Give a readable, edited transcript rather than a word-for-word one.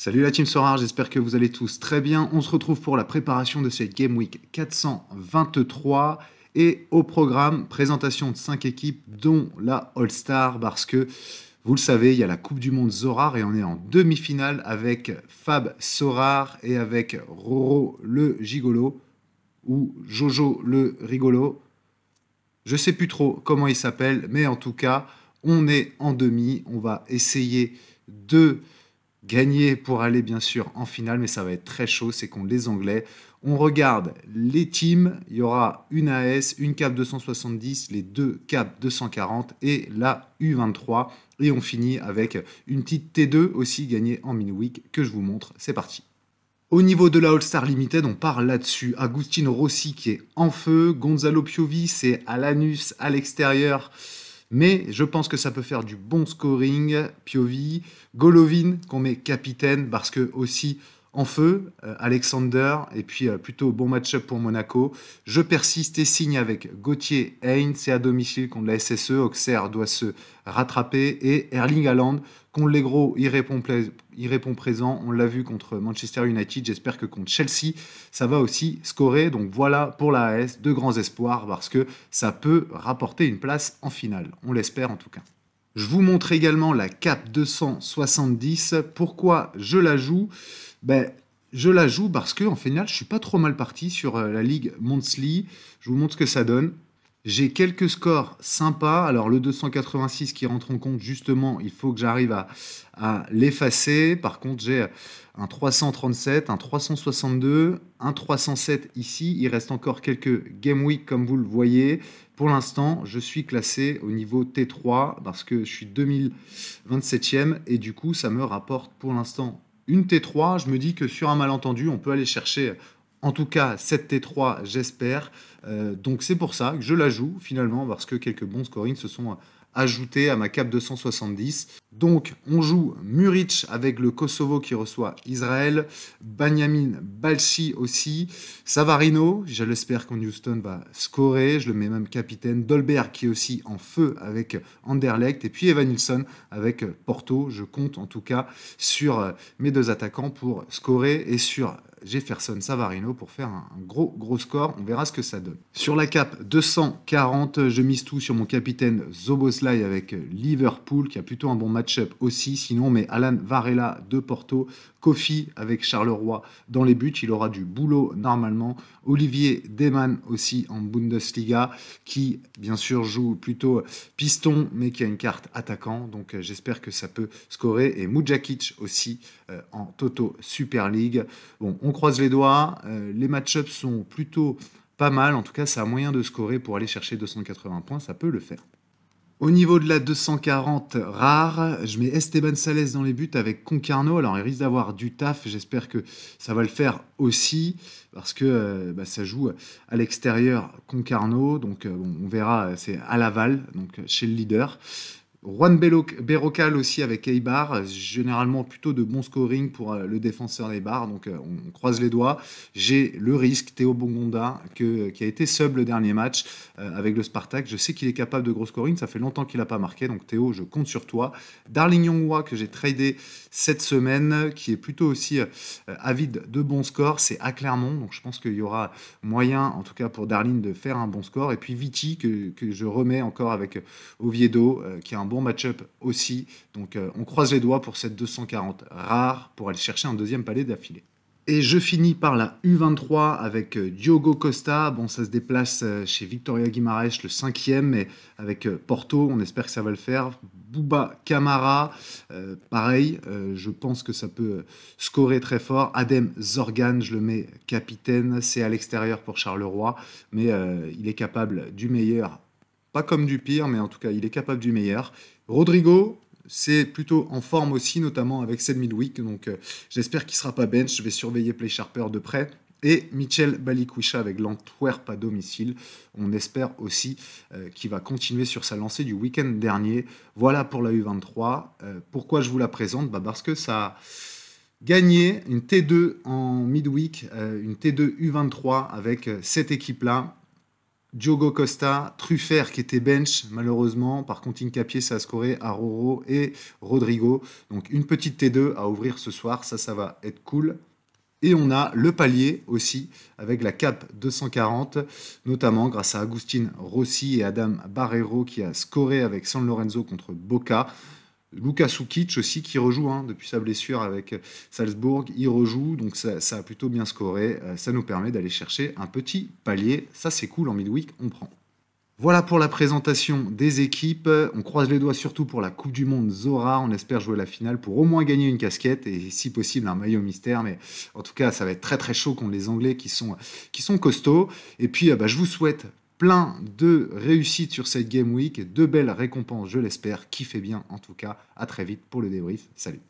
Salut la team Sorare, j'espère que vous allez tous très bien. On se retrouve pour la préparation de cette Game Week 423 et au programme, présentation de 5 équipes dont la All-Star parce que vous le savez, il y a la Coupe du Monde Sorare et on est en demi-finale avec Fab Sorare et avec Roro le Gigolo ou Jojo le Rigolo. Je sais plus trop comment il s'appelle, mais en tout cas, on est en demi. On va essayer de gagner pour aller bien sûr en finale, mais ça va être très chaud, c'est contre les Anglais. On regarde les teams, il y aura une AS, une CAP 270, les deux CAP 240 et la U23. Et on finit avec une petite T2 aussi gagnée en mini-week que je vous montre. C'est parti. Au niveau de la All-Star Limited, on part là-dessus. Agustino Rossi qui est en feu, Gonzalo Piovi c'est à l'anus à l'extérieur. Mais je pense que ça peut faire du bon scoring. Piovi, Golovin qu'on met capitaine parce que aussi en feu, Alexander, et puis plutôt bon match-up pour Monaco. Je persiste et signe avec Gauthier Hein, c'est à domicile contre la SSE. Auxerre doit se rattraper. Et Erling Haaland, contre les gros, il répond présent. On l'a vu contre Manchester United. J'espère que contre Chelsea, ça va aussi scorer. Donc voilà pour la AS, de grands espoirs parce que ça peut rapporter une place en finale. On l'espère en tout cas. Je vous montre également la CAP 270. Pourquoi je la joue? Je la joue parce qu'en finale, je suis pas trop mal parti sur la Ligue Monthly. Je vous montre ce que ça donne. J'ai quelques scores sympas. Alors, le 286 qui rentre en compte, justement, il faut que j'arrive à l'effacer. Par contre, j'ai un 337, un 362, un 307 ici. Il reste encore quelques Game Week, comme vous le voyez. Pour l'instant, je suis classé au niveau T3 parce que je suis 2027e et du coup, ça me rapporte pour l'instant une T3. Je me dis que sur un malentendu, on peut aller chercher en tout cas cette T3, j'espère. Donc c'est pour ça que je la joue finalement parce que quelques bons scorings se sont ajoutés à ma CAP 270. Donc on joue Muric avec le Kosovo qui reçoit Israël, Benjamin Balchi aussi, Savarino, je l'espère qu'en Houston va scorer, je le mets même capitaine, Dolberg qui est aussi en feu avec Anderlecht et puis Evan Nilsson avec Porto. Je compte en tout cas sur mes deux attaquants pour scorer et sur Jefferson Savarino pour faire un gros score. On verra ce que ça donne. Sur la cape 240, je mise tout sur mon capitaine Zoboslai avec Liverpool qui a plutôt un bon match-up aussi. Sinon, mais Alan Varela de Porto, Kofi avec Charleroi dans les buts. Il aura du boulot normalement. Olivier Deman aussi en Bundesliga qui, bien sûr, joue plutôt piston mais qui a une carte attaquant. Donc, j'espère que ça peut scorer. Et Mujakic aussi en Toto Super League. Bon, on croise les doigts. Les match-ups sont plutôt pas mal. En tout cas, ça a moyen de scorer pour aller chercher 280 points. Ça peut le faire. Au niveau de la 240 rare, je mets Esteban Sales dans les buts avec Concarneau. Alors, il risque d'avoir du taf. J'espère que ça va le faire aussi parce que ça joue à l'extérieur Concarneau. Donc, on verra. C'est à Laval, donc chez le leader. Juan Berrocal aussi avec Eibar, généralement plutôt de bon scoring pour le défenseur d'Eibar, donc on croise les doigts. J'ai le risque, Théo Bongonda, qui a été sub le dernier match avec le Spartak. Je sais qu'il est capable de gros scoring, ça fait longtemps qu'il n'a pas marqué, donc Théo, je compte sur toi. Darling Yongwa, que j'ai tradé cette semaine, qui est plutôt aussi avide de bons scores, c'est à Clermont, donc je pense qu'il y aura moyen, en tout cas pour Darling, de faire un bon score. Et puis Viti, que je remets encore avec Oviedo, qui a un bon match-up aussi. Donc on croise les doigts pour cette 240 rare pour aller chercher un deuxième palais d'affilée. Et je finis par la U23 avec Diogo Costa. Bon, ça se déplace chez Victoria Guimaraes, le 5e, mais avec Porto, on espère que ça va le faire. Bouba Camara, pareil, je pense que ça peut scorer très fort. Adem Zorgan, je le mets capitaine, c'est à l'extérieur pour Charleroi, mais il est capable du meilleur. Pas comme du pire, mais en tout cas, il est capable du meilleur. Rodrigo, c'est plutôt en forme aussi, notamment avec cette midweek. Donc, j'espère qu'il ne sera pas bench. Je vais surveiller Play Sharper de près. Et Michel Balikwisha avec l'Antwerp à domicile. On espère aussi qu'il va continuer sur sa lancée du week-end dernier. Voilà pour la U23. Pourquoi je vous la présente? Parce que ça a gagné une T2 en midweek, une T2 U23 avec cette équipe-là. Diogo Costa, Truffert qui était bench malheureusement, par contre Hincapié ça a scoré, Aroro et Rodrigo. Donc une petite T2 à ouvrir ce soir, ça va être cool. Et on a le palier aussi, avec la cape 240, notamment grâce à Agustin Rossi et Adam Barreiro qui a scoré avec San Lorenzo contre Boca. Luka Sukic aussi qui rejoue depuis sa blessure avec Salzbourg, il rejoue, donc ça a plutôt bien scoré. Ça nous permet d'aller chercher un petit palier. Ça c'est cool, en midweek, on prend. Voilà pour la présentation des équipes. On croise les doigts surtout pour la Coupe du Monde Zora. On espère jouer la finale pour au moins gagner une casquette et si possible un maillot mystère. Mais en tout cas, ça va être très très chaud contre les Anglais qui sont costauds. Et puis, je vous souhaite plein de réussites sur cette Game Week et de belles récompenses, je l'espère. Kiffez bien en tout cas. À très vite pour le débrief. Salut.